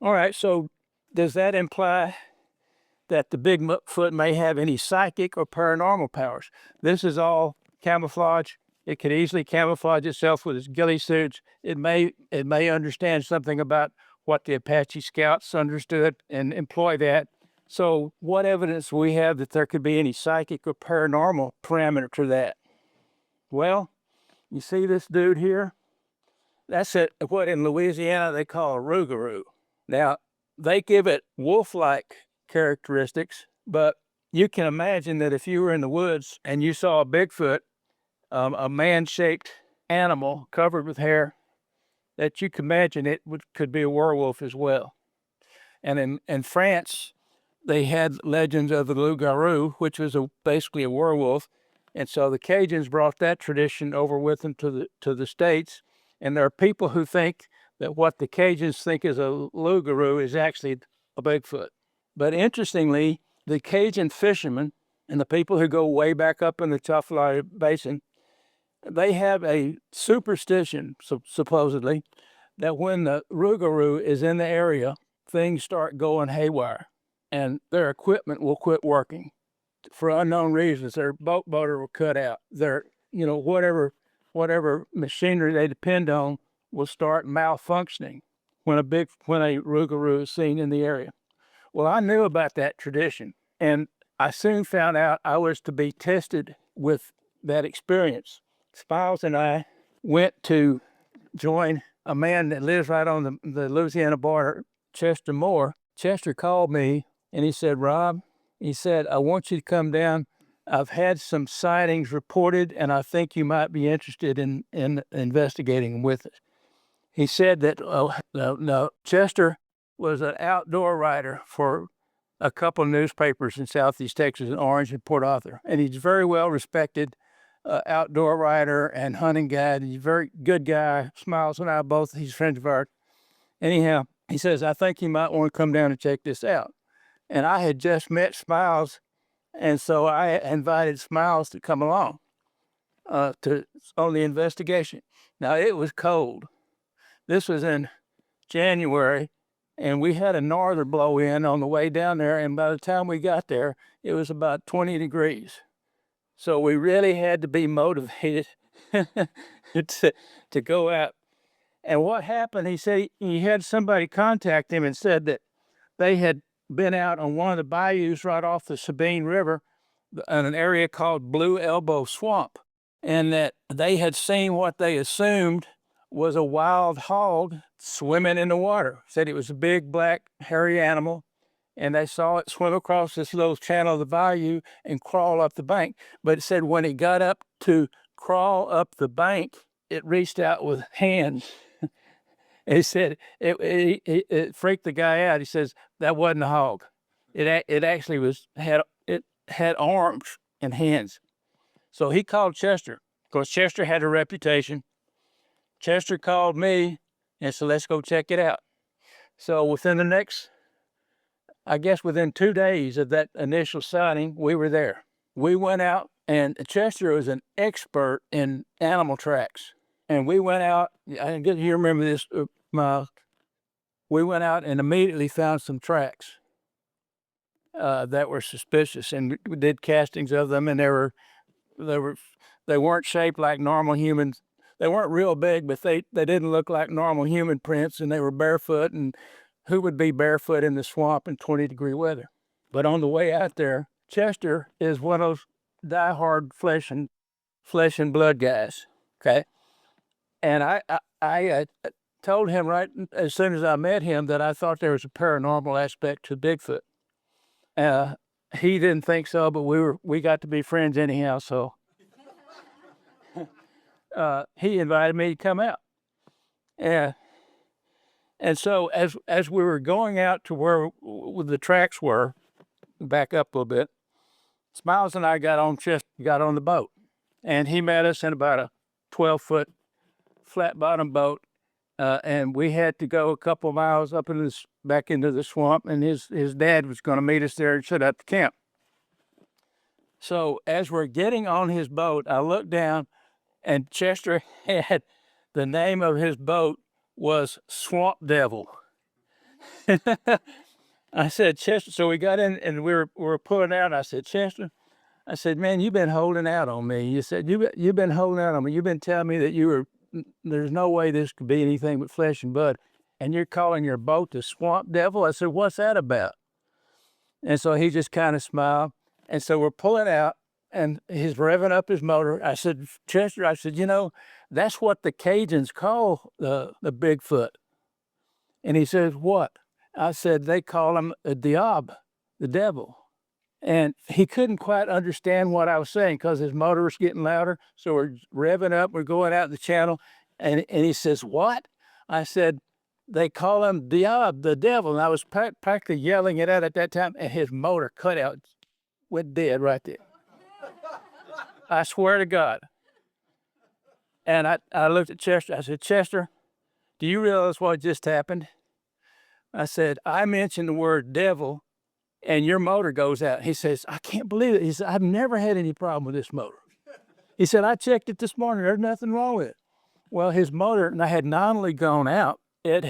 All right, so does that imply that the Bigfoot may have any psychic or paranormal powers? This is all camouflage. It could easily camouflage itself with its ghillie suits. It may understand something about what the Apache scouts understood and employ that. So what evidence we have that there could be any psychic or paranormal parameter to that? Well, you see this dude here? That's what in Louisiana they call a rougarou. Now, they give it wolf-like characteristics, but you can imagine that if you were in the woods and you saw a Bigfoot, a man-shaped animal covered with hair, that you could imagine could be a werewolf as well. And in France, they had legends of the loup-garou, which was basically a werewolf. And so the Cajuns brought that tradition over with them to the States. And there are people who think that what the Cajuns think is a loup-garou is actually a Bigfoot. But interestingly, the Cajun fishermen and the people who go way back up in the Tuffley Basin, they have a superstition, supposedly, that when the rougarou is in the area, things start going haywire and their equipment will quit working for unknown reasons. Their boat motor will cut out. Their, whatever machinery they depend on will start malfunctioning when a rougarou is seen in the area. Well, I knew about that tradition, and I soon found out I was to be tested with that experience. Spiles and I went to join a man that lives right on the Louisiana border, Chester Moore. Chester called me and he said, "Rob," he said, "I want you to come down. I've had some sightings reported, and I think you might be interested in investigating them with us." He said that Chester was an outdoor writer for a couple of newspapers in Southeast Texas, in Orange and Port Arthur, and he's very well respected outdoor writer and hunting guide. He's a very good guy. Smiles and I both, he's friends of ours. Anyhow, he says, "I think you might want to come down and check this out." And I had just met Smiles, and so I invited Smiles to come along on the investigation. Now, it was cold. This was in January, and we had a norther blow in on the way down there, and by the time we got there, it was about 20 degrees. So we really had to be motivated to go out. And what happened, he said he had somebody contact him and said that they had been out on one of the bayous right off the Sabine River in an area called Blue Elbow Swamp, and that they had seen what they assumed was a wild hog swimming in the water. Said it was a big, black, hairy animal, and they saw it swim across this little channel of the bayou and crawl up the bank. But it said when it got up to crawl up the bank, it reached out with hands. He said it freaked the guy out. He says that wasn't a hog. It actually had arms and hands. So he called Chester. Of course, Chester had a reputation. Chester called me and said, "Let's go check it out." So within 2 days of that initial sighting, we were there. We went out, and Chester was an expert in animal tracks. And we went out, I guess you remember this, Miles. We went out and immediately found some tracks that were suspicious, and we did castings of them, and they weren't shaped like normal humans. They weren't real big, but they didn't look like normal human prints, and they were barefoot, and who would be barefoot in the swamp in 20-degree weather? But on the way out there, Chester is one of those diehard flesh and blood guys, okay? And I told him right as soon as I met him that I thought there was a paranormal aspect to Bigfoot. He didn't think so, but we got to be friends anyhow, so he invited me to come out. And so as we were going out to where the tracks were, back up a little bit, Smiles and I got on the boat, and he met us in about a 12-foot flat bottom boat, and we had to go a couple miles up back into the swamp, and his dad was going to meet us there and set up the camp. So as we're getting on his boat, I looked down, and Chester had the name of his boat was Swamp Devil. I said, Chester, so we got in and we were pulling out. I said, Chester, I said, man, you've been holding out on me. You said, you've been holding out on me. You've been telling me that there's no way this could be anything but flesh and blood. And you're calling your boat the swamp devil? I said, what's that about? And so he just kind of smiled. And so we're pulling out and he's revving up his motor. I said, Chester, I said, that's what the Cajuns call the Bigfoot. And he says, what? I said, they call him a diab, the devil. And he couldn't quite understand what I was saying because his motor was getting louder. So we're revving up, we're going out the channel. And he says, what? I said, they call him diab, the devil. And I was practically yelling it out at that time. And his motor cut out, went dead right there. I swear to God. And I looked at Chester. I said, Chester, do you realize what just happened? I said, I mentioned the word devil and your motor goes out. He says, I can't believe it. He said, I've never had any problem with this motor. He said, I checked it this morning. There's nothing wrong with it. Well, his motor had not only gone out, it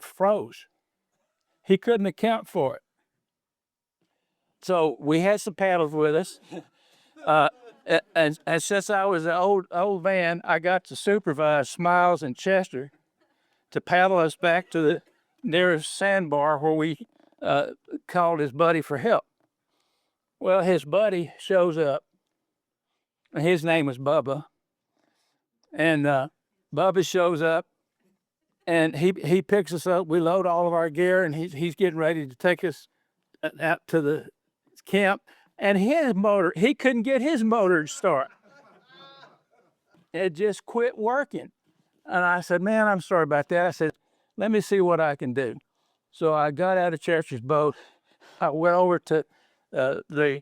froze. He couldn't account for it. So we had some paddles with us. And since I was an old man, I got to supervise Smiles and Chester to paddle us back to the nearest sandbar where we called his buddy for help. Well, his buddy shows up. His name was Bubba. And Bubba shows up, and he picks us up. We load all of our gear, and he's getting ready to take us out to the camp. And his motor, he couldn't get his motor to start. It just quit working. And I said, man, I'm sorry about that. I said, let me see what I can do. So I got out of Chester's boat. I went over to the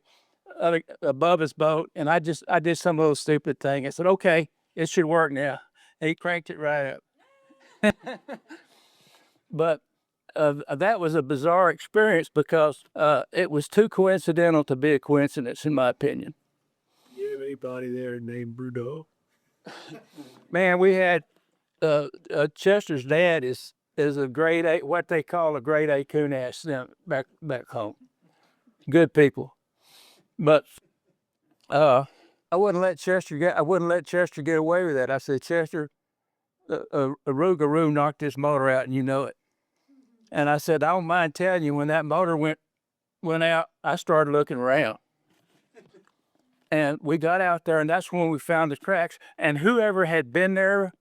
other Bubba's boat, and I did some little stupid thing. I said, okay, it should work now. And he cranked it right up. But that was a bizarre experience because it was too coincidental to be a coincidence, in my opinion. You have anybody there named Bruno? Man, we had Chester's dad is a grade A, what they call a grade A coon ass back home. Good people, but I wouldn't let Chester get away with that. I said, Chester, a Rougarou knocked this motor out, and you know it. And I said, I don't mind telling you, when that motor went out, I started looking around. And we got out there, and that's when we found the tracks. And whoever had been there,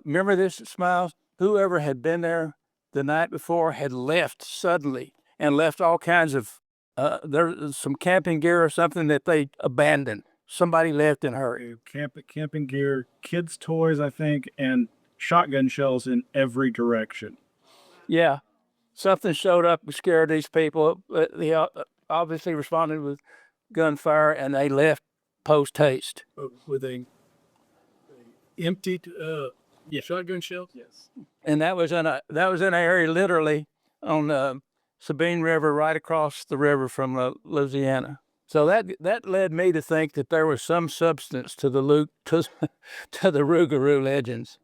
remember this, Smiles? Whoever had been there the night before had left suddenly and left all kinds of, there was some camping gear or something that they abandoned. Somebody left in a hurry. Camping gear, kids' toys, I think, and shotgun shells in every direction. Yeah. Something showed up and scared these people. They obviously responded with gunfire, and they left post haste. With a emptied shotgun shells? Yes. And that was in an area literally on the Sabine River, right across the river from Louisiana. So that led me to think that there was some substance to the Rougarou legends.